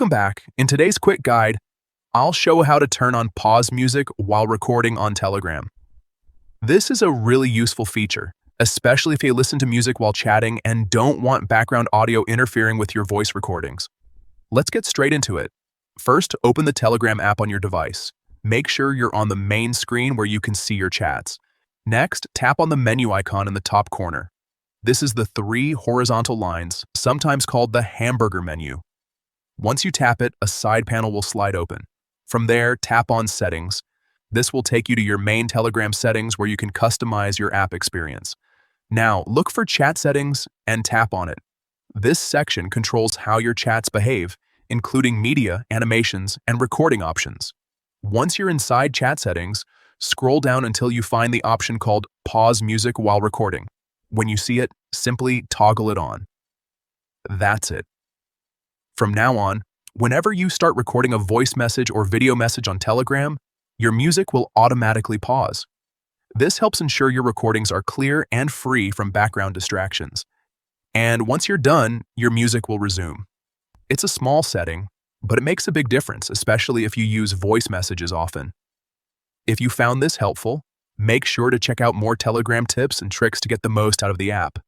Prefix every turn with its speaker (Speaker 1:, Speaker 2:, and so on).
Speaker 1: Welcome back. In today's quick guide, I'll show how to turn on pause music while recording on Telegram. This is a really useful feature, especially if you listen to music while chatting and don't want background audio interfering with your voice recordings. Let's get straight into it. First, open the Telegram app on your device. Make sure you're on the main screen where you can see your chats. Next, tap on the menu icon in the top corner. This is the 3 horizontal lines, sometimes called the hamburger menu. Once you tap it, a side panel will slide open. From there, tap on Settings. This will take you to your main Telegram settings where you can customize your app experience. Now, look for Chat Settings and tap on it. This section controls how your chats behave, including media, animations, and recording options. Once you're inside Chat Settings, scroll down until you find the option called Pause Music while recording. When you see it, simply toggle it on. That's it. From now on, whenever you start recording a voice message or video message on Telegram, your music will automatically pause. This helps ensure your recordings are clear and free from background distractions. And once you're done, your music will resume. It's a small setting, but it makes a big difference, especially if you use voice messages often. If you found this helpful, make sure to check out more Telegram tips and tricks to get the most out of the app.